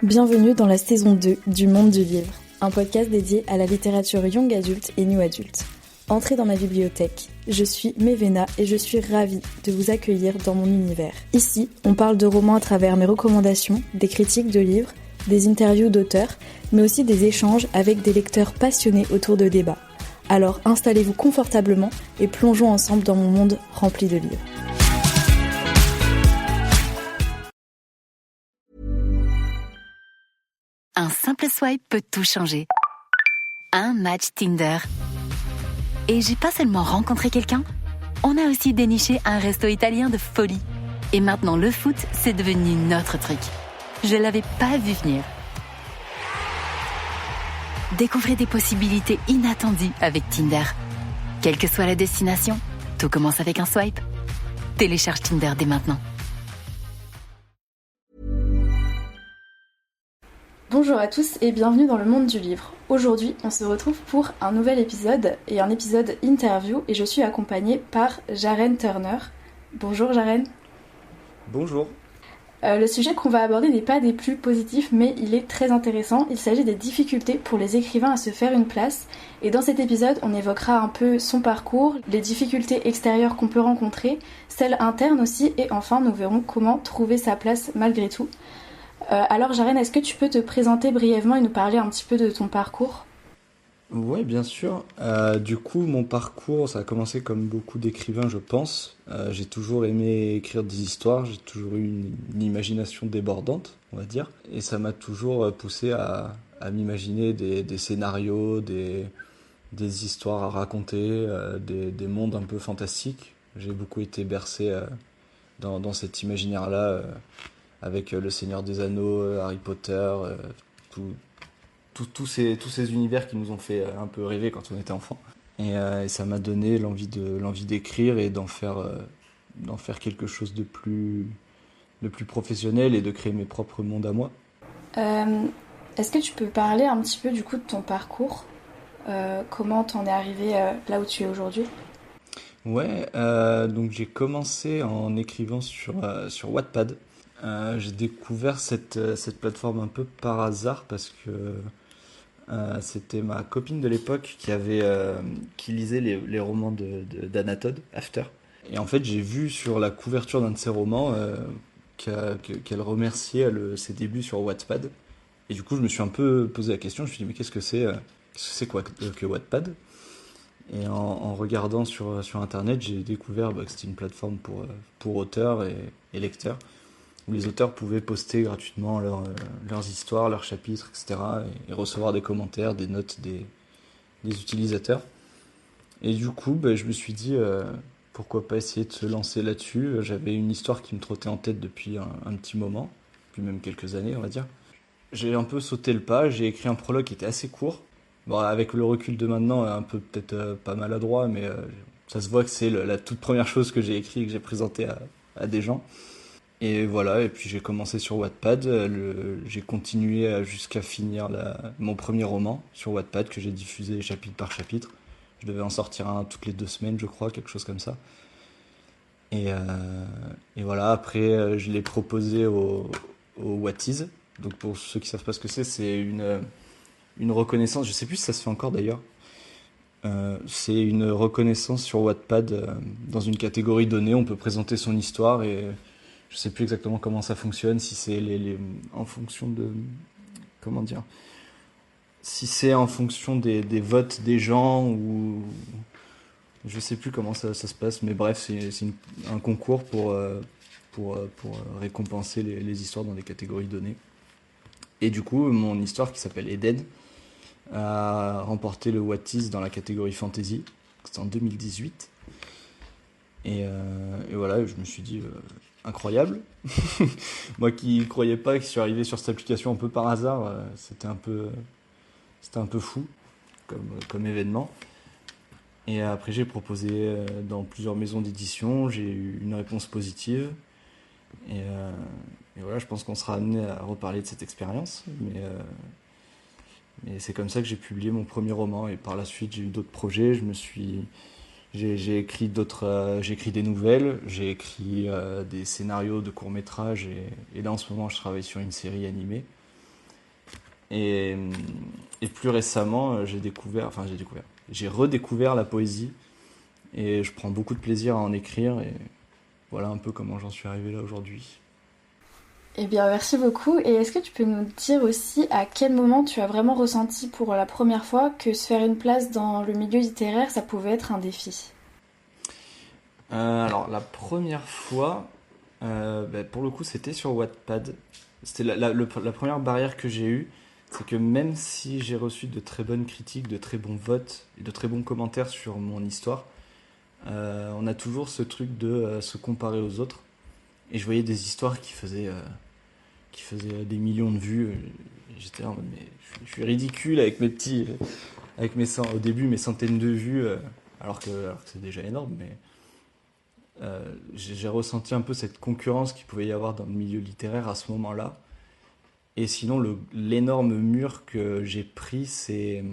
Bienvenue dans la saison 2 du Monde du Livre, un podcast dédié à la littérature young adulte et new adulte. Entrez dans ma bibliothèque, je suis Mévéna et je suis ravie de vous accueillir dans mon univers. Ici, on parle de romans à travers mes recommandations, des critiques de livres, des interviews d'auteurs, mais aussi des échanges avec des lecteurs passionnés autour de débats. Alors installez-vous confortablement et plongeons ensemble dans mon monde rempli de livres. Un simple swipe peut tout changer. Un match Tinder. Et j'ai pas seulement rencontré quelqu'un, on a aussi déniché un resto italien de folie. Et maintenant le foot, c'est devenu notre truc. Je l'avais pas vu venir. Découvrez des possibilités inattendues avec Tinder. Quelle que soit la destination, tout commence avec un swipe. Télécharge Tinder dès maintenant. Bonjour à tous et bienvenue dans le monde du livre. Aujourd'hui, on se retrouve pour un nouvel épisode et un épisode interview et je suis accompagnée par Jaren Turner. Bonjour Jaren. Bonjour. Le sujet qu'on va aborder n'est pas des plus positifs mais il est très intéressant. Il s'agit des difficultés pour les écrivains à se faire une place et dans cet épisode, on évoquera un peu son parcours, les difficultés extérieures qu'on peut rencontrer, celles internes aussi et enfin nous verrons comment trouver sa place malgré tout. Alors Jaren, est-ce que tu peux te présenter brièvement et nous parler un petit peu de ton parcours ? Ouais, bien sûr. Du coup, mon parcours, ça a commencé comme beaucoup d'écrivains, je pense. J'ai toujours aimé écrire des histoires, j'ai toujours eu une imagination débordante, on va dire. Et ça m'a toujours poussé à m'imaginer des scénarios, des histoires à raconter, des mondes un peu fantastiques. J'ai beaucoup été bercé dans cet imaginaire-là, avec Le Seigneur des Anneaux, Harry Potter, tous ces univers qui nous ont fait un peu rêver quand on était enfant. Et ça m'a donné l'envie d'écrire et d'en faire quelque chose de plus professionnel et de créer mes propres mondes à moi. Est-ce que tu peux parler un petit peu du coup de ton parcours ? Comment t'en es arrivé là où tu es aujourd'hui ? Ouais, donc j'ai commencé en écrivant sur Wattpad. J'ai découvert cette plateforme un peu par hasard parce que c'était ma copine de l'époque qui lisait les romans d'Anatole, After. Et en fait, j'ai vu sur la couverture d'un de ses romans qu'elle remerciait ses débuts sur Wattpad. Et du coup, je me suis un peu posé la question, je me suis dit, mais qu'est-ce que c'est quoi que Wattpad ? Et en regardant sur Internet, j'ai découvert que c'était une plateforme pour auteurs et lecteurs, où les auteurs pouvaient poster gratuitement leurs histoires, leurs chapitres, etc. et recevoir des commentaires, des notes des utilisateurs. Et du coup, je me suis dit, pourquoi pas essayer de se lancer là-dessus. J'avais une histoire qui me trottait en tête depuis un petit moment, depuis même quelques années, on va dire. J'ai un peu sauté le pas, j'ai écrit un prologue qui était assez court. Bon, avec le recul de maintenant, un peu peut-être pas maladroit, mais ça se voit que c'est la toute première chose que j'ai écrit et que j'ai présenté à des gens. Et voilà, et puis j'ai commencé sur Wattpad, j'ai continué jusqu'à finir mon premier roman sur Wattpad que j'ai diffusé chapitre par chapitre. Je devais en sortir un toutes les 2 semaines, je crois, quelque chose comme ça. Et voilà, après je l'ai proposé au Wattizz. Donc pour ceux qui savent pas ce que c'est une reconnaissance, je sais plus si ça se fait encore d'ailleurs. C'est une reconnaissance sur Wattpad dans une catégorie donnée, on peut présenter son histoire et je sais plus exactement comment ça fonctionne, si c'est en fonction de... Comment dire ? Si c'est en fonction des votes des gens ou... Je sais plus comment ça se passe, mais bref, c'est un concours pour récompenser les histoires dans des catégories données. Et du coup, mon histoire qui s'appelle Eden a remporté le Wattizz dans la catégorie fantasy. C'était en 2018. Et voilà, je me suis dit, incroyable. Moi qui ne croyais pas, que je suis arrivé sur cette application un peu par hasard, c'était un peu fou comme événement. Et après, j'ai proposé dans plusieurs maisons d'édition, j'ai eu une réponse positive. Et voilà, je pense qu'on sera amené à reparler de cette expérience. Mais c'est comme ça que j'ai publié mon premier roman. Et par la suite, j'ai eu d'autres projets. J'ai écrit des nouvelles, j'ai écrit des scénarios de courts-métrages. Et là, en ce moment, je travaille sur une série animée. Et, et plus récemment, j'ai redécouvert la poésie et je prends beaucoup de plaisir à en écrire et voilà un peu comment j'en suis arrivé là aujourd'hui. Eh bien, merci beaucoup. Et est-ce que tu peux nous dire aussi à quel moment tu as vraiment ressenti pour la première fois que se faire une place dans le milieu littéraire, ça pouvait être un défi? Alors la première fois, pour le coup, c'était sur Wattpad. C'était la première barrière que j'ai eue, c'est que même si j'ai reçu de très bonnes critiques, de très bons votes et de très bons commentaires sur mon histoire, on a toujours ce truc de se comparer aux autres. Et je voyais des histoires qui faisaient des millions de vues. Et j'étais là en mode, mais je suis ridicule avec mes petits, avec au début mes centaines de vues, alors que c'est déjà énorme. Mais j'ai ressenti un peu cette concurrence qu'il pouvait y avoir dans le milieu littéraire à ce moment-là. Et sinon, l'énorme mur que j'ai pris, c'est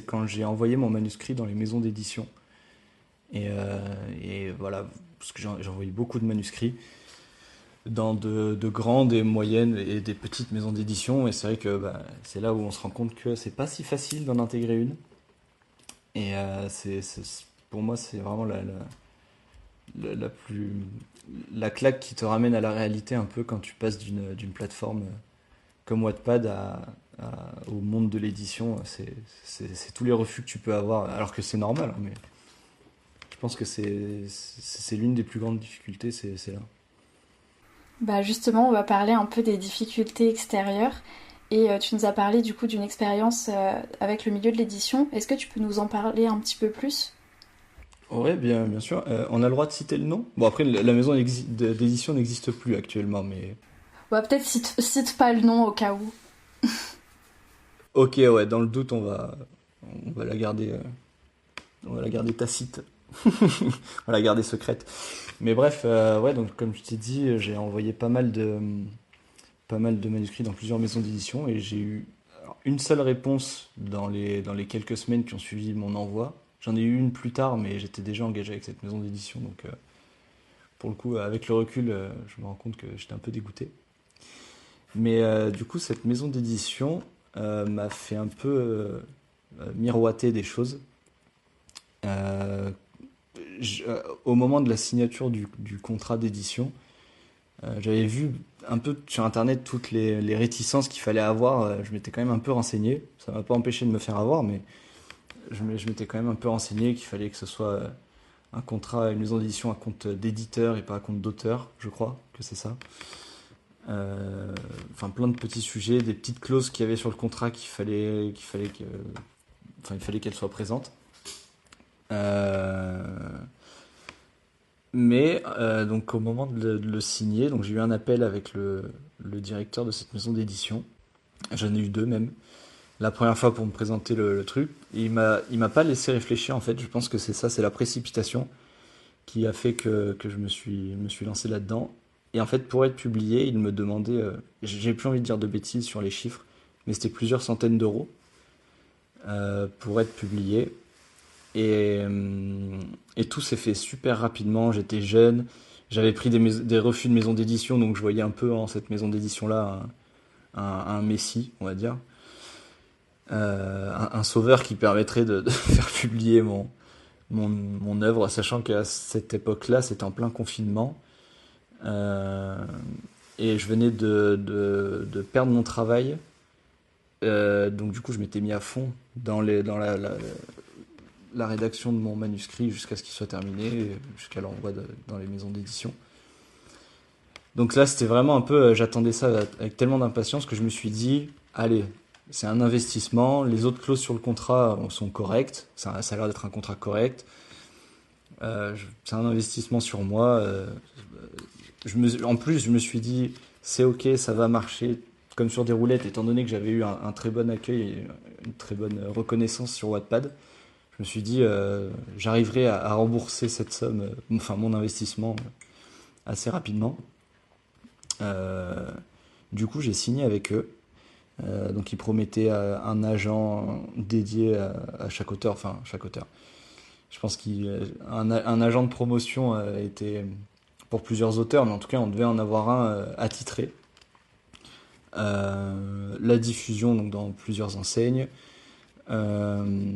quand j'ai envoyé mon manuscrit dans les maisons d'édition. Et voilà, parce que j'ai envoyé beaucoup de manuscrits dans de grandes et moyennes et des petites maisons d'édition. Et c'est vrai que c'est là où on se rend compte que c'est pas si facile d'en intégrer une. Et pour moi, c'est vraiment la plus la claque qui te ramène à la réalité un peu quand tu passes d'une plateforme comme Wattpad au monde de l'édition. C'est tous les refus que tu peux avoir, alors que c'est normal, hein, mais je pense que c'est l'une des plus grandes difficultés, c'est là. Bah justement, on va parler un peu des difficultés extérieures. Et tu nous as parlé du coup d'une expérience avec le milieu de l'édition. Est-ce que tu peux nous en parler un petit peu plus? Ouais, bien sûr. On a le droit de citer le nom. Bon, après, la maison d'édition n'existe plus actuellement, mais... Bah peut-être cite pas le nom au cas où. Ok, ouais, dans le doute, on va la garder, on va la garder tacite. On va la garder secrète. Mais bref, ouais, donc comme je t'ai dit, j'ai envoyé pas mal de manuscrits dans plusieurs maisons d'édition et j'ai eu une seule réponse dans les quelques semaines qui ont suivi mon envoi. J'en ai eu une plus tard, mais j'étais déjà engagé avec cette maison d'édition, donc pour le coup, avec le recul, je me rends compte que j'étais un peu dégoûté. Mais du coup, cette maison d'édition m'a fait un peu miroiter des choses. Euh, Au moment de la signature du contrat d'édition, j'avais vu un peu sur internet toutes les réticences qu'il fallait avoir. Je m'étais quand même un peu renseigné. Ça m'a pas empêché de me faire avoir, mais je m'étais quand même un peu renseigné qu'il fallait que ce soit un contrat, une maison d'édition, un compte d'éditeur et pas un compte d'auteur, je crois que c'est ça. Enfin, plein de petits sujets, des petites clauses qu'il y avait sur le contrat enfin, il fallait qu'elles soient présentes. Euh, Mais donc au moment de le signer, donc j'ai eu un appel avec le directeur de cette maison d'édition. J'en ai eu deux même. La première fois pour me présenter le truc. Et il m'a pas laissé réfléchir en fait. Je pense que c'est ça, c'est la précipitation qui a fait que je me suis lancé là-dedans. Et en fait, pour être publié, il me demandait, j'ai plus envie de dire de bêtises sur les chiffres, mais c'était plusieurs centaines d'euros pour être publié. Et tout s'est fait super rapidement. J'étais jeune, j'avais pris des refus de maison d'édition, donc je voyais un peu en cette maison d'édition-là un messie, on va dire. Un sauveur qui permettrait de faire publier mon œuvre, sachant qu'à cette époque-là, c'était en plein confinement. Euh, et je venais de perdre mon travail. Donc du coup, je m'étais mis à fond dans la rédaction de mon manuscrit jusqu'à ce qu'il soit terminé, jusqu'à l'envoi dans les maisons d'édition. Donc là, c'était vraiment un peu, j'attendais ça avec tellement d'impatience que je me suis dit, allez, c'est un investissement, les autres clauses sur le contrat sont correctes, ça a l'air d'être un contrat correct, c'est un investissement sur moi. En plus, je me suis dit, c'est ok, ça va marcher comme sur des roulettes, étant donné que j'avais eu un très bon accueil et une très bonne reconnaissance sur Wattpad. Je me suis dit, j'arriverai à rembourser cette somme, enfin mon investissement, assez rapidement. Euh, du coup, j'ai signé avec eux. Donc, ils promettaient un agent dédié à chaque auteur, enfin, chaque auteur. Je pense qu'un agent de promotion était pour plusieurs auteurs, mais en tout cas, on devait en avoir un attitré. la diffusion donc dans plusieurs enseignes, euh,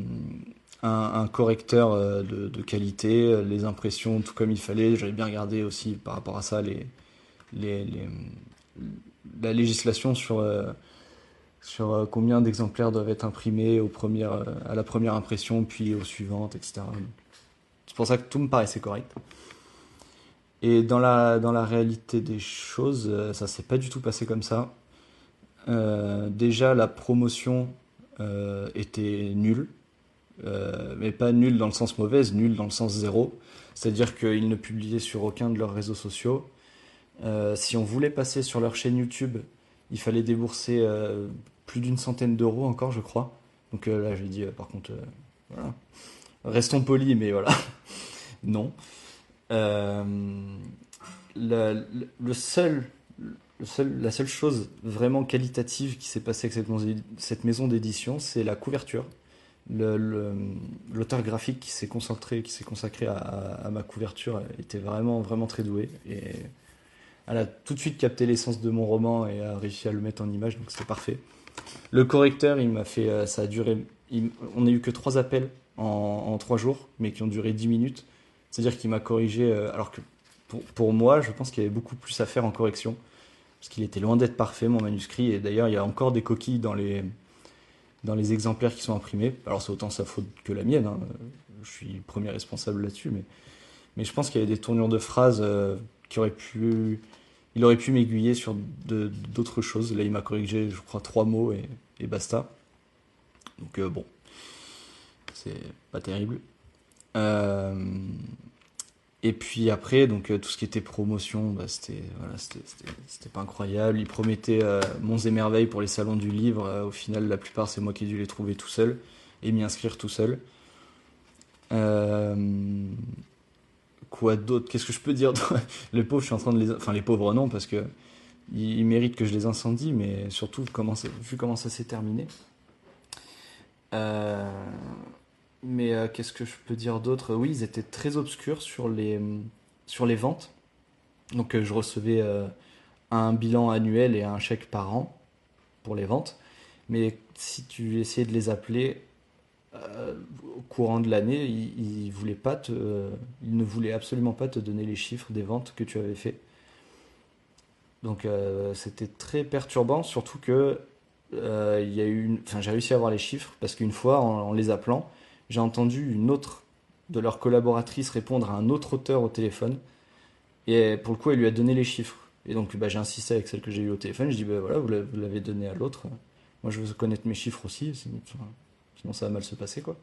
un correcteur de qualité, les impressions tout comme il fallait. J'avais bien regardé aussi par rapport à ça les, les- la législation sur combien d'exemplaires doivent être imprimés à la première impression, puis aux suivantes, etc. C'est pour ça que tout me paraissait correct. Et dans la réalité des choses, ça s'est pas du tout passé comme ça. Déjà, la promotion était nulle, mais pas nulle dans le sens mauvaise, nulle dans le sens zéro. C'est-à-dire qu'ils ne publiaient sur aucun de leurs réseaux sociaux. Si on voulait passer sur leur chaîne YouTube, il fallait débourser plus d'une centaine d'euros encore, je crois. Donc là, j'ai dit, par contre, voilà. Restons polis, mais voilà, non. Euh, la seule chose vraiment qualitative qui s'est passée avec cette maison d'édition, c'est la couverture. Le- le- L'auteur graphique qui s'est consacré à ma couverture était vraiment, vraiment très doué. Et elle a tout de suite capté l'essence de mon roman et a réussi à le mettre en image, donc c'était parfait. Le correcteur, il m'a fait. Ça a duré. On n'a eu que 3 appels en 3 jours, mais qui ont duré 10 minutes. C'est-à-dire qu'il m'a corrigé, alors que pour moi, je pense qu'il y avait beaucoup plus à faire en correction, parce qu'il était loin d'être parfait, mon manuscrit, et d'ailleurs, il y a encore des coquilles dans les exemplaires qui sont imprimés. Alors, c'est autant sa faute que la mienne, hein. Je suis le premier responsable là-dessus, mais je pense qu'il y avait des tournures de phrases qui auraient pu. Il aurait pu m'aiguiller sur d'autres choses. Là, il m'a corrigé, je crois, 3 mots et basta. Donc, bon, c'est pas terrible. Euh, Et puis après, donc tout ce qui était promotion, bah, c'était pas incroyable. Ils promettaient monts et merveilles pour les salons du livre. Au final, la plupart, c'est moi qui ai dû les trouver tout seul et m'y inscrire tout seul. Euh, Quoi d'autre? Qu'est-ce que je peux dire? Les pauvres, je suis en train de les... Enfin, les pauvres, non, parce que ils méritent que je les incendie, mais surtout, vu comment ça s'est terminé. Euh, Mais qu'est-ce que je peux dire d'autre? Oui, ils étaient très obscurs sur les ventes. Donc je recevais un bilan annuel et un chèque par an pour les ventes. Mais si tu essayais de les appeler au courant de l'année, ils ne voulaient absolument pas te donner les chiffres des ventes que tu avais fait. Donc c'était très perturbant, surtout que enfin, j'ai réussi à avoir les chiffres parce qu'une fois, en les appelant, j'ai entendu une autre de leurs collaboratrices répondre à un autre auteur au téléphone. Et pour le coup, elle lui a donné les chiffres. Et donc, bah, j'ai insisté avec celle que j'ai eue au téléphone. Je dis, bah, voilà, vous l'avez donné à l'autre. Moi, je veux connaître mes chiffres aussi. Sinon, ça va mal se passer, quoi.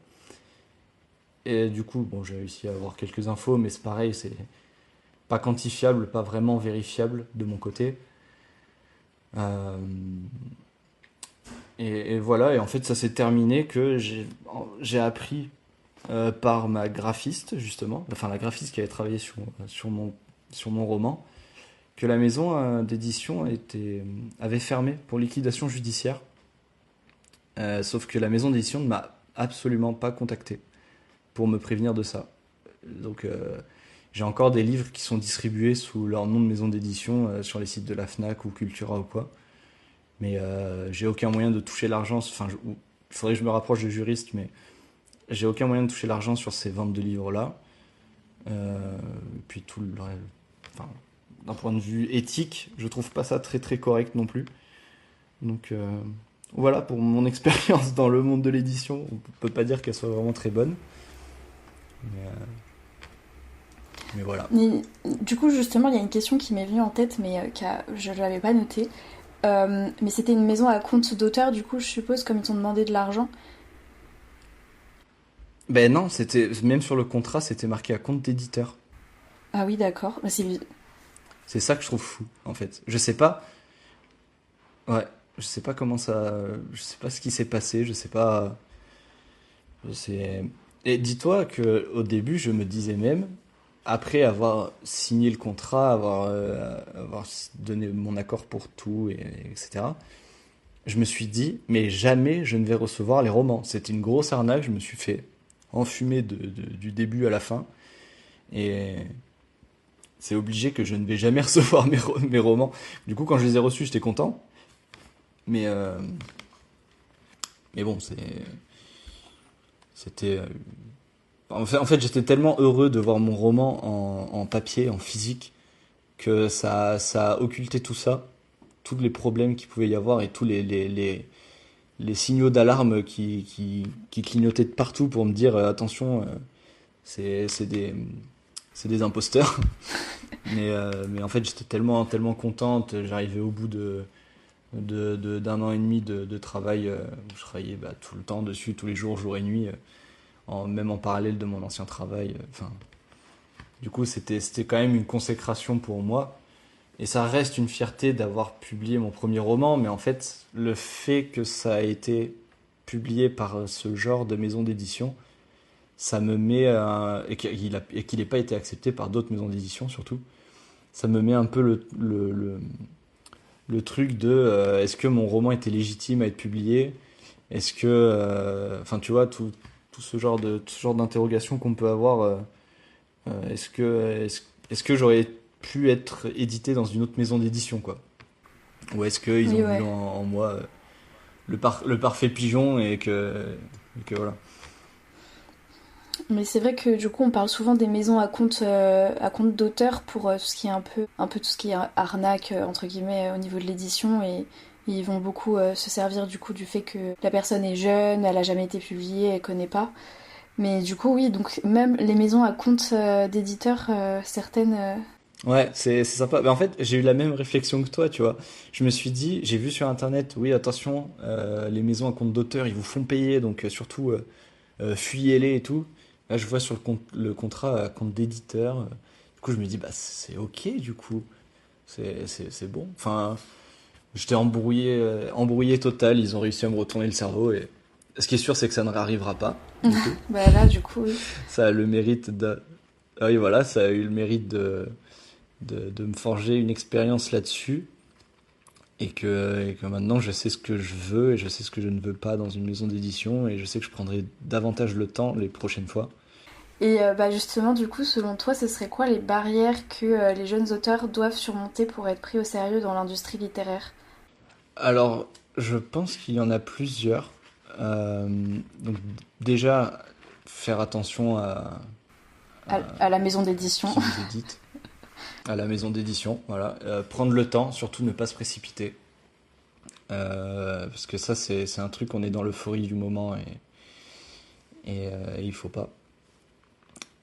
Et du coup, bon, j'ai réussi à avoir quelques infos, mais c'est pareil, c'est pas quantifiable, pas vraiment vérifiable de mon côté. Euh, et voilà, et en fait, ça s'est terminé que j'ai appris par ma graphiste, justement, enfin la graphiste qui avait travaillé sur mon roman, que la maison d'édition avait fermé pour liquidation judiciaire. Sauf que la maison d'édition ne m'a absolument pas contacté pour me prévenir de ça. Donc j'ai encore des livres qui sont distribués sous leur nom de maison d'édition sur les sites de la Fnac ou Cultura ou quoi. Mais j'ai aucun moyen de toucher l'argent. Enfin, il faudrait que je me rapproche de juriste, mais j'ai aucun moyen de toucher l'argent sur ces ventes de livres-là. Puis tout le reste. Enfin, d'un point de vue éthique, je trouve pas ça très très correct non plus. Donc voilà pour mon expérience dans le monde de l'édition. On peut pas dire qu'elle soit vraiment très bonne. Mais voilà. Du coup, justement, il y a une question qui m'est venue en tête, mais je ne l'avais pas notée. Mais c'était une maison à compte d'auteur, du coup, je suppose, comme ils t'ont demandé de l'argent. Ben non, même sur le contrat, c'était marqué à compte d'éditeur. Ah oui, d'accord. C'est ça que je trouve fou, en fait. Je sais pas. Ouais, je sais pas comment ça. Je sais pas ce qui s'est passé. Je sais pas. Je sais. Et dis-toi que au début, je me disais même, après avoir signé le contrat, avoir donné mon accord pour tout, etc. Je me suis dit, mais jamais je ne vais recevoir les romans. C'était une grosse arnaque. Je me suis fait enfumer du début à la fin. Et c'est obligé que je ne vais jamais recevoir mes romans. Du coup, quand je les ai reçus, j'étais content. Mais, mais bon, c'était... En fait, j'étais tellement heureux de voir mon roman en papier, en physique, que ça a occulté tout ça, tous les problèmes qu'il pouvait y avoir et tous les signaux d'alarme qui clignotaient de partout pour me dire attention, c'est des imposteurs. Mais en fait, j'étais tellement contente. J'arrivais au bout d'un an et demi de travail où je travaillais tout le temps dessus, tous les jours, jour et nuit, même en parallèle de mon ancien travail. Du coup, c'était quand même une consécration pour moi. Et ça reste une fierté d'avoir publié mon premier roman, mais en fait, le fait que ça a été publié par ce genre de maison d'édition, ça me met et qu'il n'ait pas été accepté par d'autres maisons d'édition surtout, ça me met un peu le truc de est-ce que mon roman était légitime à être publié, est-ce que tu vois tout ce genre d'interrogation qu'on peut avoir, est-ce que j'aurais pu être édité dans une autre maison d'édition, quoi, ou est-ce qu'ils ont vu en moi le parfait pigeon et que voilà. Mais c'est vrai que du coup on parle souvent des maisons à compte d'auteur pour tout ce qui est un peu tout ce qui est arnaque entre guillemets au niveau de l'édition, et ils vont beaucoup se servir du coup du fait que la personne est jeune, elle a jamais été publiée, elle connaît pas. Mais du coup oui, donc même les maisons à compte d'éditeurs, certaines... Ouais, c'est sympa. Mais en fait, j'ai eu la même réflexion que toi, tu vois. Je me suis dit, j'ai vu sur internet, oui, attention, les maisons à compte d'auteur, ils vous font payer, donc surtout fuyez-les et tout. Là, je vois sur le contrat à compte d'éditeur. Du coup, je me dis, bah, c'est ok, du coup. C'est bon. Enfin, j'étais embrouillé total. Ils ont réussi à me retourner le cerveau. Et ce qui est sûr, c'est que ça ne réarrivera pas. Du coup. Bah là, du coup, oui. Ça a le mérite Ah oui, voilà, ça a eu le mérite de me forger une expérience là-dessus. Et que maintenant, je sais ce que je veux et je sais ce que je ne veux pas dans une maison d'édition. Et je sais que je prendrai davantage le temps les prochaines fois. Et justement, du coup, selon toi, ce serait quoi les barrières que les jeunes auteurs doivent surmonter pour être pris au sérieux dans l'industrie littéraire ? Alors, je pense qu'il y en a plusieurs. Donc déjà, faire attention À la maison d'édition. qui vous édite, à la maison d'édition, voilà. Prendre le temps, surtout ne pas se précipiter. Parce que ça, c'est un truc, on est dans l'euphorie du moment et il faut pas.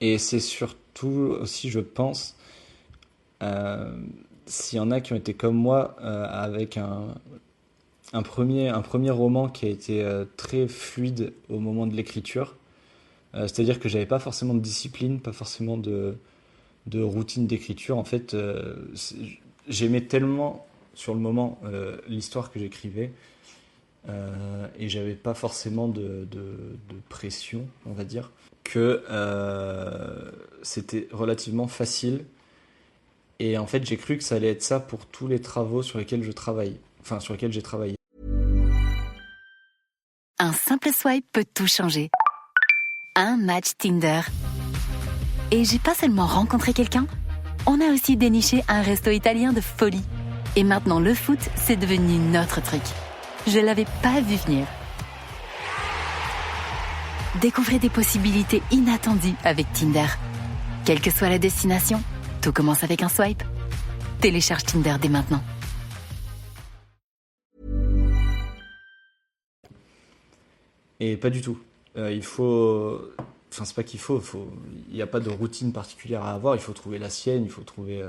Et c'est surtout aussi, je pense, s'il y en a qui ont été comme moi, avec un premier roman qui a été très fluide au moment de l'écriture. C'est-à-dire que j'avais pas forcément de discipline, pas forcément de routine d'écriture. En fait, j'aimais tellement sur le moment l'histoire que j'écrivais, et j'avais pas forcément de pression, on va dire, que c'était relativement facile. Et en fait, j'ai cru que ça allait être ça pour tous les travaux sur lesquels je travaille, enfin sur lesquels j'ai travaillé. Un simple swipe peut tout changer. Un match Tinder. Et j'ai pas seulement rencontré quelqu'un, on a aussi déniché un resto italien de folie. Et maintenant, le foot, c'est devenu notre truc. Je l'avais pas vu venir. Découvrez des possibilités inattendues avec Tinder. Quelle que soit la destination, tout commence avec un swipe. Télécharge Tinder dès maintenant. Et pas du tout. Il faut... Enfin, c'est pas qu'il faut... Il n'y a pas de routine particulière à avoir. Il faut trouver la sienne, il faut trouver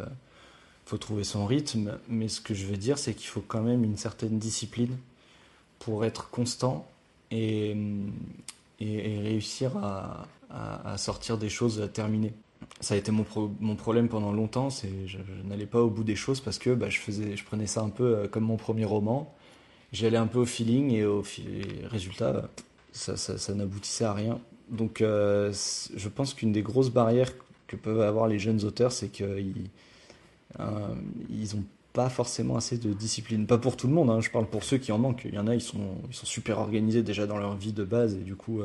son rythme. Mais ce que je veux dire, c'est qu'il faut quand même une certaine discipline pour être constant et réussir à sortir des choses terminées. Ça a été mon problème pendant longtemps, je n'allais pas au bout des choses parce que je prenais ça un peu comme mon premier roman. J'allais un peu au feeling et résultat, ça n'aboutissait à rien. Donc je pense qu'une des grosses barrières que peuvent avoir les jeunes auteurs, c'est qu'ils n'ont pas forcément assez de discipline. Pas pour tout le monde, hein, je parle pour ceux qui en manquent. Il y en a, ils sont super organisés déjà dans leur vie de base et du coup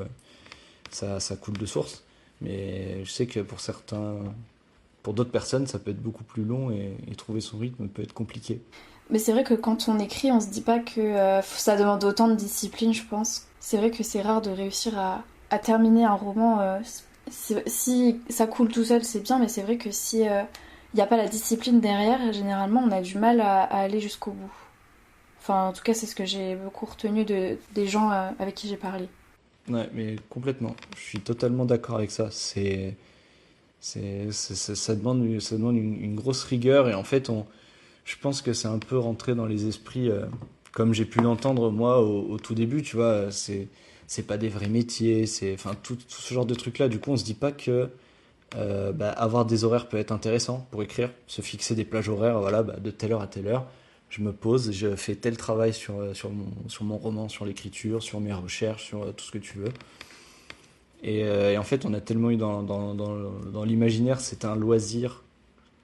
ça coule de source. Mais je sais que pour d'autres personnes, ça peut être beaucoup plus long et trouver son rythme peut être compliqué. Mais c'est vrai que quand on écrit, on se dit pas que ça demande autant de discipline, je pense. C'est vrai que c'est rare de réussir à terminer un roman. Si ça coule tout seul, c'est bien, mais c'est vrai que si y a pas la discipline derrière, généralement, on a du mal à aller jusqu'au bout. Enfin, en tout cas, c'est ce que j'ai beaucoup retenu des gens avec qui j'ai parlé. Ouais, mais complètement. Je suis totalement d'accord avec ça. Ça demande une grosse rigueur et en fait, je pense que c'est un peu rentré dans les esprits, comme j'ai pu l'entendre moi au tout début, tu vois, c'est pas des vrais métiers, enfin tout ce genre de trucs-là. Du coup, on se dit pas que avoir des horaires peut être intéressant pour écrire, se fixer des plages horaires, voilà, de telle heure à telle heure. Je me pose, je fais tel travail sur mon roman, sur l'écriture, sur mes recherches, sur tout ce que tu veux. Et en fait, on a tellement eu dans l'imaginaire, c'est un loisir,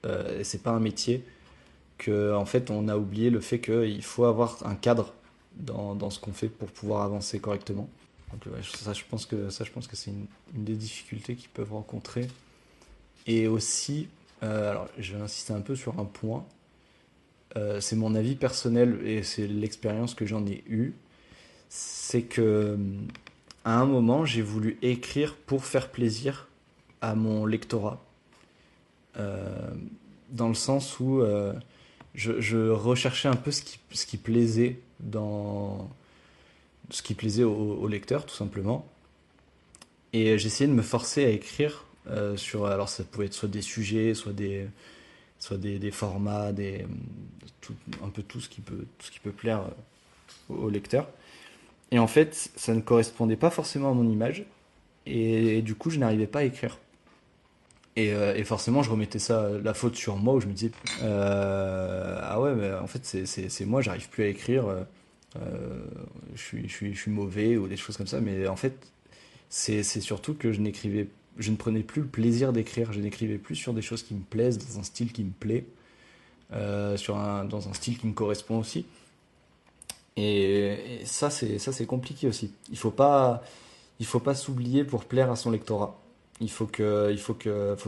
et c'est pas un métier, que en fait, on a oublié le fait qu'il faut avoir un cadre dans ce qu'on fait pour pouvoir avancer correctement. Donc, ouais, je pense que c'est une des difficultés qu'ils peuvent rencontrer. Et aussi, alors, je vais insister un peu sur un point. C'est mon avis personnel et c'est l'expérience que j'en ai eue. C'est que à un moment, j'ai voulu écrire pour faire plaisir à mon lectorat. Euh, Dans le sens où je recherchais un peu ce qui plaisait ce qui plaisait au lecteur, tout simplement. Et j'essayais de me forcer à écrire alors ça pouvait être soit des sujets, soit des formats, un peu tout ce qui peut plaire au lecteur. Et en fait, ça ne correspondait pas forcément à mon image. Et du coup, je n'arrivais pas à écrire. Et forcément, je remettais la faute sur moi, où je me disais, ah ouais, mais en fait, c'est moi, j'arrive plus à écrire, je suis mauvais, ou des choses comme ça. Mais en fait, c'est surtout que je ne prenais plus le plaisir d'écrire, je n'écrivais plus sur des choses qui me plaisent, dans un style qui me plaît, dans un style qui me correspond aussi. Et ça, c'est compliqué aussi. Il faut pas s'oublier pour plaire à son lectorat. Faut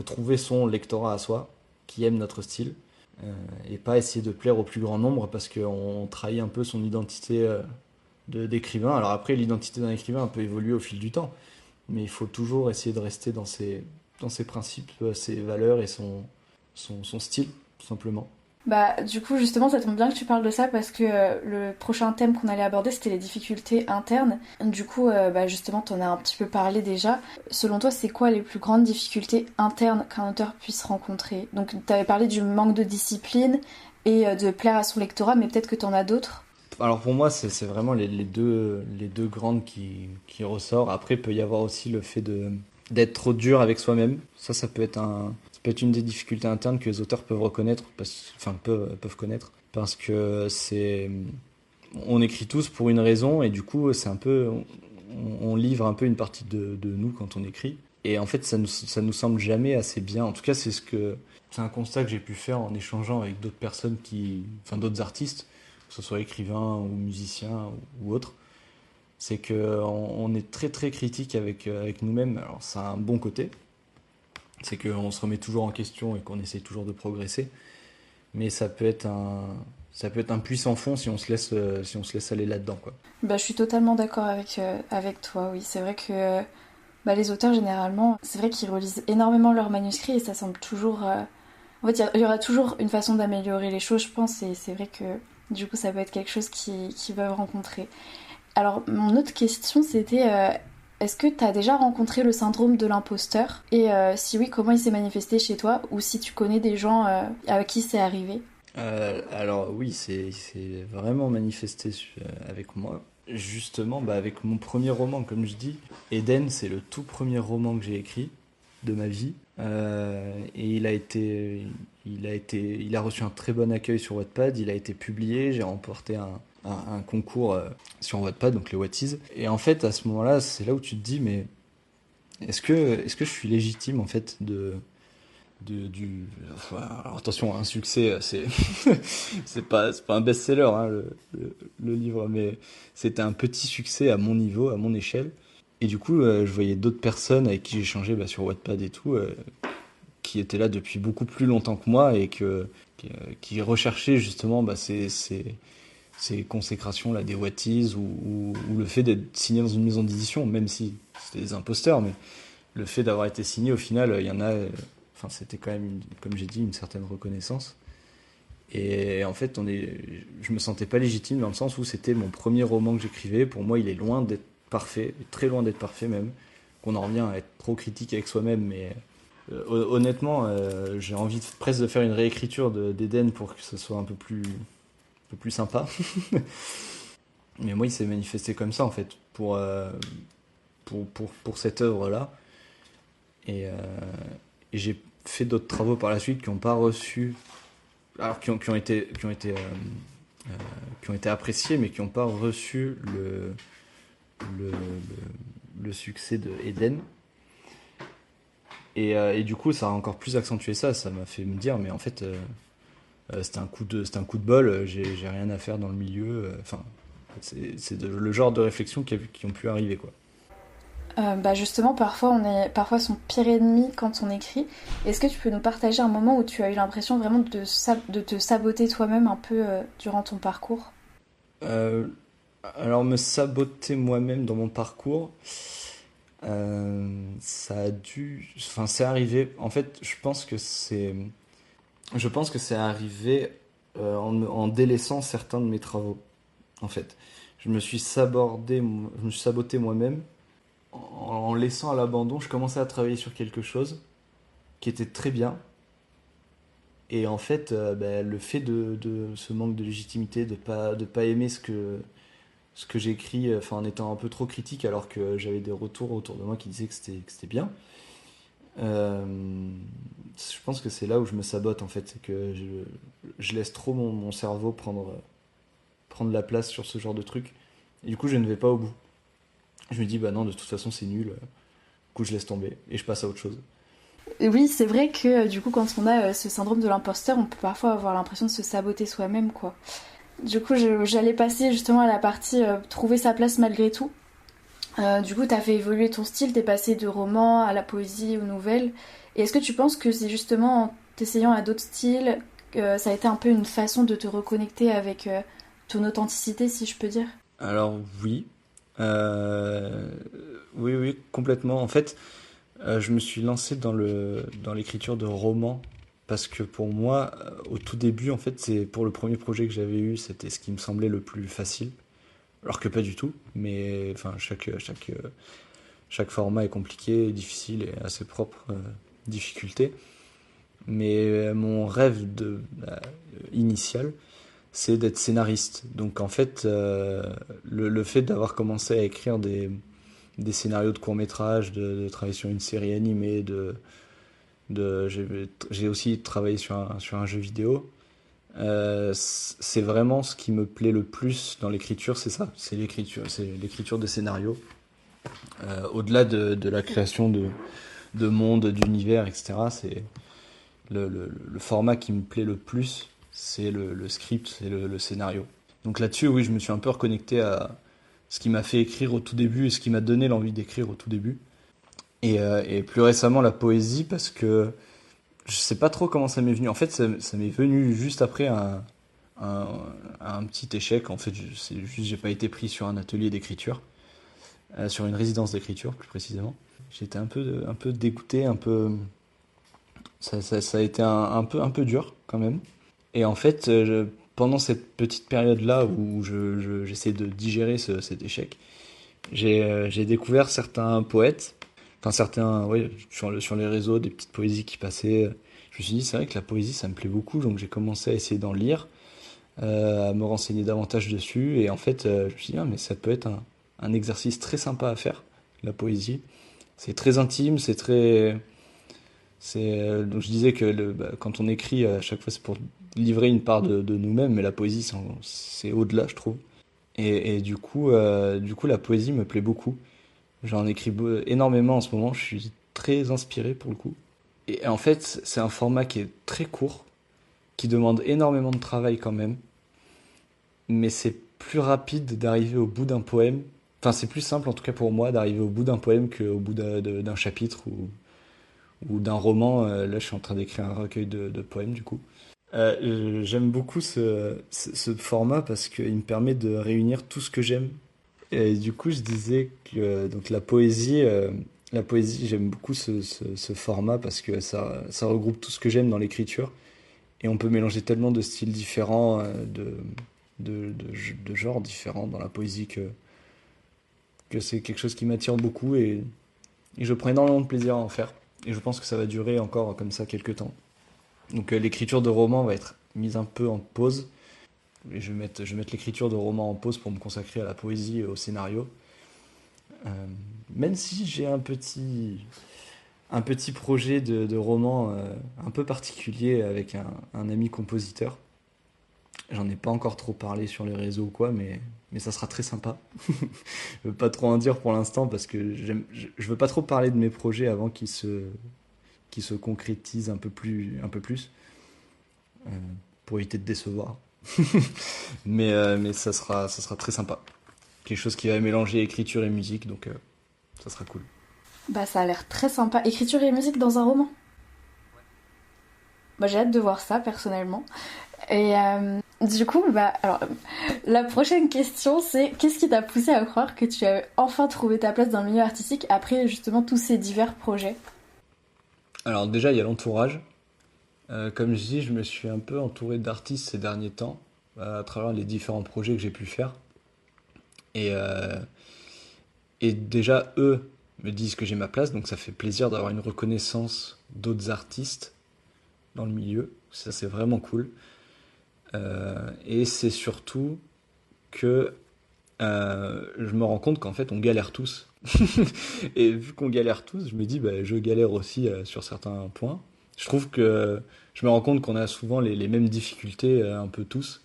trouver son lectorat à soi, qui aime notre style, et pas essayer de plaire au plus grand nombre parce qu'on trahit un peu son identité d'écrivain. Alors après, l'identité d'un écrivain peut évoluer au fil du temps, mais il faut toujours essayer de rester dans ses principes, ses valeurs et son style, tout simplement. Bah, du coup, justement, ça tombe bien que tu parles de ça parce que le prochain thème qu'on allait aborder, c'était les difficultés internes. Du coup, bah, justement, t'en as un petit peu parlé déjà. Selon toi, c'est quoi les plus grandes difficultés internes qu'un auteur puisse rencontrer? Donc, t'avais parlé du manque de discipline et de plaire à son lectorat, mais peut-être que t'en as d'autres. Alors pour moi, c'est vraiment les deux grandes qui ressortent. Après, il peut y avoir aussi le fait d'être trop dur avec soi-même. Ça peut être ça peut être une des difficultés internes que les auteurs peuvent reconnaître, enfin peuvent connaître, parce que on écrit tous pour une raison et du coup, c'est un peu, on livre un peu une partie de nous quand on écrit. Et en fait, ça nous semble jamais assez bien. En tout cas, c'est un constat que j'ai pu faire en échangeant avec d'autres personnes enfin d'autres artistes, que ce soit écrivains ou musiciens ou autres. C'est que on est très très critique avec nous-mêmes. Alors ça a un bon côté, c'est qu'on se remet toujours en question et qu'on essaie toujours de progresser. Mais ça peut être un puits sans fond si on se laisse aller là-dedans, quoi. Bah, je suis totalement d'accord avec toi, oui. C'est vrai que bah, les auteurs, généralement, c'est vrai qu'ils relisent énormément leurs manuscrits et ça semble toujours... En fait, il y aura toujours une façon d'améliorer les choses, je pense, et c'est vrai que du coup, ça peut être quelque chose qu'ils peuvent rencontrer. Alors, mon autre question, c'était est-ce que tu as déjà rencontré le syndrome de l'imposteur? Et si oui, comment il s'est manifesté chez toi? Ou si tu connais des gens à qui c'est arrivé? Alors oui, c'est vraiment manifesté avec moi. Justement, avec mon premier roman, comme je dis, Eden, c'est le tout premier roman que j'ai écrit de ma vie. Et il a reçu un très bon accueil sur Wattpad. Il a été publié. J'ai remporté un concours sur Wattpad, donc le Wattiz. Et en fait, à ce moment-là, c'est là où tu te dis, mais est-ce que je suis légitime en fait alors attention, un succès, c'est pas un best-seller, hein, le livre, mais c'était un petit succès à mon niveau, à mon échelle. Et du coup, je voyais d'autres personnes avec qui j'échangeais sur Wattpad et tout, qui était là depuis beaucoup plus longtemps que moi et qui recherchait justement ces consécrations là des What Is ou le fait d'être signé dans une maison d'édition, même si c'était des imposteurs, mais le fait d'avoir été signé au final, il y en a, enfin c'était quand même, comme j'ai dit, une certaine reconnaissance. Et en fait, je me sentais pas légitime dans le sens où c'était mon premier roman que j'écrivais. Pour moi, il est loin d'être parfait, très loin d'être parfait même. Qu'on en revient à être trop critique avec soi-même, mais honnêtement, j'ai envie presque de faire une réécriture d'Eden pour que ce soit un peu plus sympa. Mais moi, il s'est manifesté comme ça en fait pour cette œuvre-là. Et j'ai fait d'autres travaux par la suite qui n'ont pas reçu, alors qui ont été appréciés, mais qui n'ont pas reçu le succès de Eden. Et du coup, ça a encore plus accentué ça. Ça m'a fait me dire, mais en fait, c'était un coup de bol. J'ai rien à faire dans le milieu. Enfin, c'est le genre de réflexion qui ont pu arriver, quoi. Justement, parfois on est parfois son pire ennemi quand on écrit. Est-ce que tu peux nous partager un moment où tu as eu l'impression vraiment de te saboter toi-même un peu durant ton parcours? Alors me saboter moi-même dans mon parcours, ça a dû, enfin c'est arrivé. En fait, je pense que c'est arrivé en délaissant certains de mes travaux. En fait, je me suis saboté moi-même en laissant à l'abandon. Je commençais à travailler sur quelque chose qui était très bien. Et en fait, le fait de ce manque de légitimité, de pas aimer ce que j'écris, enfin en étant un peu trop critique alors que j'avais des retours autour de moi qui disaient que c'était bien. Euh, je pense que c'est là où je me sabote en fait, c'est que je laisse trop mon cerveau prendre la place sur ce genre de truc. Et du coup, je ne vais pas au bout. Je me dis, bah non, de toute façon, c'est nul. Du coup, je laisse tomber et je passe à autre chose. Oui, c'est vrai que du coup, quand on a ce syndrome de l'imposteur, on peut parfois avoir l'impression de se saboter soi-même, quoi. Du coup, j'allais passer justement à la partie trouver sa place malgré tout. Du coup, t'as fait évoluer ton style, t'es passé de roman à la poésie, aux nouvelles. Et est-ce que tu penses que c'est justement en t'essayant à d'autres styles, ça a été un peu une façon de te reconnecter avec ton authenticité, si je peux dire? Alors oui. Euh, oui, oui, complètement. En fait, je me suis lancé dans l'écriture de romans parce que pour moi, au tout début, en fait, c'est pour le premier projet que j'avais eu, c'était ce qui me semblait le plus facile. Alors que pas du tout, mais enfin, chaque format est compliqué, difficile et a ses propres difficultés. Mais mon rêve initial, c'est d'être scénariste. Donc en fait, le fait d'avoir commencé à écrire des scénarios de courts-métrages, de travailler sur une série animée, j'ai aussi travaillé sur un jeu vidéo. C'est vraiment ce qui me plaît le plus dans l'écriture, c'est ça, c'est l'écriture des scénarios. Au-delà de la création de mondes, d'univers, etc., c'est le format qui me plaît le plus, c'est le script, c'est le scénario. Donc là-dessus, oui, je me suis un peu reconnecté à ce qui m'a fait écrire au tout début et ce qui m'a donné l'envie d'écrire au tout début. Et plus récemment, la poésie, parce que je sais pas trop comment ça m'est venu. En fait, ça m'est venu juste après un, un petit échec. En fait, c'est juste j'ai pas été pris sur un atelier d'écriture, sur une résidence d'écriture plus précisément. J'étais un peu dégoûté, un peu. Ça a été un peu dur quand même. Et en fait, pendant cette petite période-là où j'essaie de digérer cet échec, j'ai découvert certains poètes, enfin certains, ouais, sur les réseaux, des petites poésies qui passaient. Je me suis dit, c'est vrai que la poésie, ça me plaît beaucoup, donc j'ai commencé à essayer d'en lire, à me renseigner davantage dessus, et en fait, je me suis dit, ah, mais ça peut être un exercice très sympa à faire, la poésie. C'est très intime, donc je disais que quand on écrit, à chaque fois, c'est pour livrer une part de nous-mêmes, mais la poésie, c'est au-delà, je trouve. Et du coup, la poésie me plaît beaucoup. J'en écris énormément en ce moment, je suis très inspiré pour le coup. Et en fait, c'est un format qui est très court, qui demande énormément de travail quand même, mais c'est plus rapide d'arriver au bout d'un poème. Enfin, c'est plus simple en tout cas pour moi d'arriver au bout d'un poème qu'au bout d'un chapitre ou d'un roman. Là, je suis en train d'écrire un recueil de poèmes, du coup. J'aime beaucoup ce format parce qu'il me permet de réunir tout ce que j'aime. Et du coup, je disais que donc la poésie, j'aime beaucoup ce format parce que ça regroupe tout ce que j'aime dans l'écriture. Et on peut mélanger tellement de styles différents, de genres différents dans la poésie que c'est quelque chose qui m'attire beaucoup et je prends énormément de plaisir à en faire. Et je pense que ça va durer encore comme ça quelques temps. Donc l'écriture de romans va être mise un peu en pause. Et je vais mettre l'écriture de romans en pause pour me consacrer à la poésie et au scénario. Euh, Même si j'ai un petit projet de roman un peu particulier avec un ami compositeur. J'en ai pas encore trop parlé sur les réseaux ou quoi, mais ça sera très sympa. Je veux pas trop en dire pour l'instant parce que je veux pas trop parler de mes projets avant qu'ils se concrétisent un peu plus euh, pour éviter de décevoir. Mais ça sera très sympa. Quelque chose qui va mélanger écriture et musique, donc ça sera cool. Bah ça a l'air très sympa. Écriture et musique dans un roman. Bah j'ai hâte de voir ça personnellement. Et du coup, bah alors la prochaine question c'est qu'est-ce qui t'a poussé à croire que tu as enfin trouvé ta place dans le milieu artistique après justement tous ces divers projets? Alors déjà, il y a l'entourage. Comme je dis, je me suis un peu entouré d'artistes ces derniers temps, à travers les différents projets que j'ai pu faire. Et, euh, et déjà, eux me disent que j'ai ma place, donc ça fait plaisir d'avoir une reconnaissance d'autres artistes dans le milieu. Ça, c'est vraiment cool. Et c'est surtout que je me rends compte qu'en fait, on galère tous. Et vu qu'on galère tous, je me dis, bah, je galère aussi sur certains points. Je trouve que je me rends compte qu'on a souvent les mêmes difficultés, un peu tous.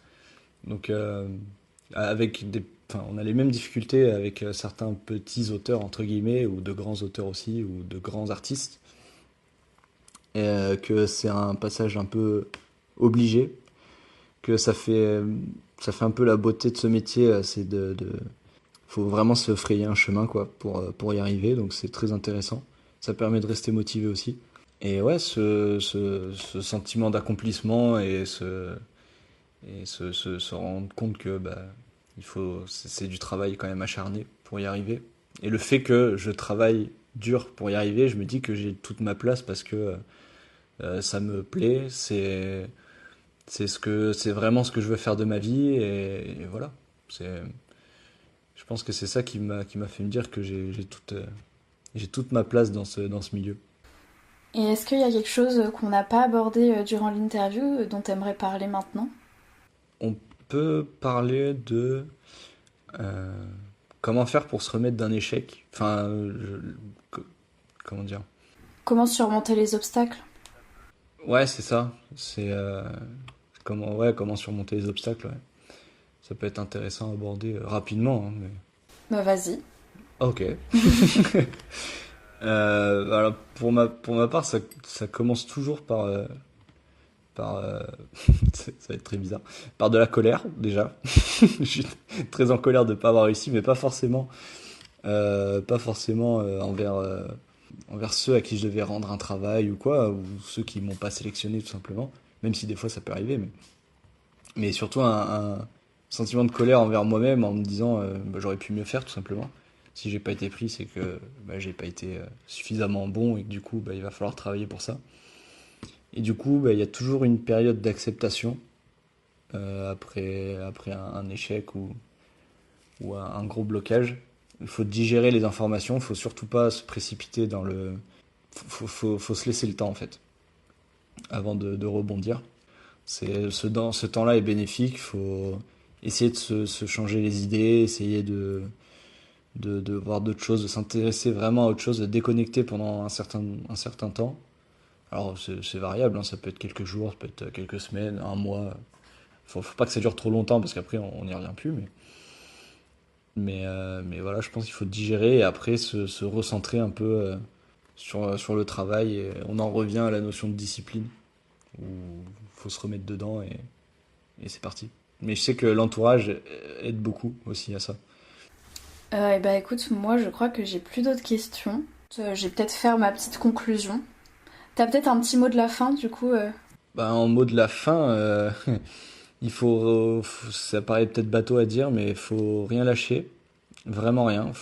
Donc, enfin, on a les mêmes difficultés avec certains petits auteurs, entre guillemets, ou de grands auteurs aussi, ou de grands artistes. Et que c'est un passage un peu obligé, que ça fait un peu la beauté de ce métier, c'est faut vraiment se frayer un chemin, quoi, pour y arriver, donc c'est très intéressant. Ça permet de rester motivé aussi. Et ouais, ce sentiment d'accomplissement et se rendre compte que bah, c'est du travail quand même acharné pour y arriver. Et le fait que je travaille dur pour y arriver, je me dis que j'ai toute ma place parce que ça me plaît, c'est vraiment ce que je veux faire de ma vie et voilà. Je pense que c'est ça qui m'a fait me dire que j'ai toute ma place dans ce milieu. Et est-ce qu'il y a quelque chose qu'on n'a pas abordé durant l'interview dont tu aimerais parler maintenant? On peut parler de euh, comment faire pour se remettre d'un échec. Enfin, comment dire? Comment surmonter les obstacles? Ouais, c'est ça. C'est comment surmonter les obstacles. Ouais. Ça peut être intéressant à aborder rapidement, hein, Bah vas-y. Ok. Alors pour ma part, ça commence toujours par ça va être très bizarre, par de la colère déjà. Je suis très en colère de ne pas avoir réussi, mais pas forcément envers ceux à qui je devais rendre un travail ou quoi, ou ceux qui m'ont pas sélectionné tout simplement, même si des fois ça peut arriver, mais surtout un sentiment de colère envers moi-même en me disant bah, j'aurais pu mieux faire tout simplement. Si j'ai pas été pris, c'est que bah, j'ai pas été suffisamment bon et que du coup bah, il va falloir travailler pour ça. Et du coup, bah, il y a toujours une période d'acceptation après un échec ou un gros blocage. Il faut digérer les informations, il faut surtout pas se précipiter dans le. Faut se laisser le temps en fait, avant de rebondir. Ce temps-là est bénéfique, il faut essayer de se changer les idées, essayer de voir d'autres choses, de s'intéresser vraiment à autre chose, de déconnecter pendant un certain temps. Alors c'est variable, hein, ça peut être quelques jours, ça peut être quelques semaines, un mois. Faut pas que ça dure trop longtemps parce qu'après on n'y revient plus. Mais voilà, je pense qu'il faut digérer et après se recentrer un peu sur le travail. Et on en revient à la notion de discipline où il faut se remettre dedans et c'est parti. Mais je sais que l'entourage aide beaucoup aussi à ça. Et bah écoute, moi je crois que j'ai plus d'autres questions. Je vais peut-être faire ma petite conclusion. T'as peut-être un petit mot de la fin, du coup En mot de la fin, il faut, ça paraît peut-être bateau à dire, mais il faut rien lâcher, vraiment rien.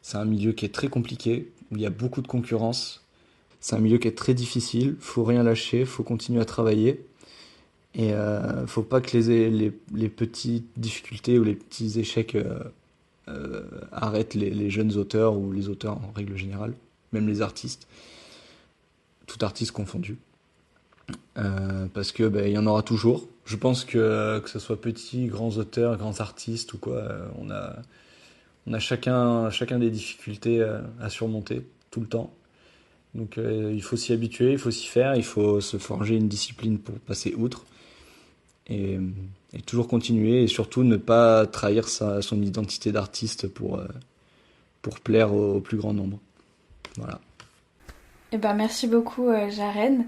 C'est un milieu qui est très compliqué, où il y a beaucoup de concurrence. C'est un milieu qui est très difficile, faut rien lâcher, faut continuer à travailler. Et faut pas que les petites difficultés ou les petits échecs arrêtent les jeunes auteurs ou les auteurs en règle générale, même les artistes, tout artiste confondu. Parce que il y en aura toujours. Je pense que ce soit petits, grands auteurs, grands artistes ou quoi, on a chacun des difficultés à surmonter tout le temps. Donc il faut s'y habituer, il faut s'y faire, il faut se forger une discipline pour passer outre et toujours continuer et surtout ne pas trahir son identité d'artiste pour plaire au plus grand nombre. Voilà. Merci beaucoup Jaren.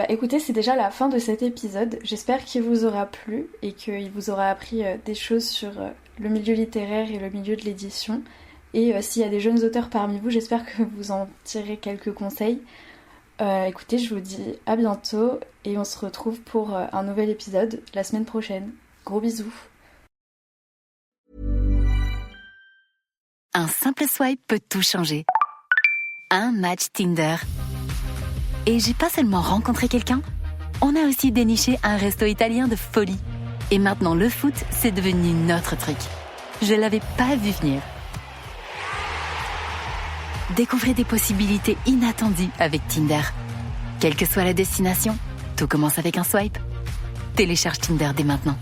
Écoutez, c'est déjà la fin de cet épisode. J'espère qu'il vous aura plu et qu'il vous aura appris des choses sur le milieu littéraire et le milieu de l'édition. Et s'il y a des jeunes auteurs parmi vous, j'espère que vous en tirez quelques conseils. Écoutez, je vous dis à bientôt et on se retrouve pour un nouvel épisode la semaine prochaine. Gros bisous. Un simple swipe peut tout changer. Un match Tinder. Et j'ai pas seulement rencontré quelqu'un, on a aussi déniché un resto italien de folie. Et maintenant le foot, c'est devenu notre truc. Je l'avais pas vu venir. Découvrez des possibilités inattendues avec Tinder. Quelle que soit la destination, tout commence avec un swipe. Télécharge Tinder dès maintenant.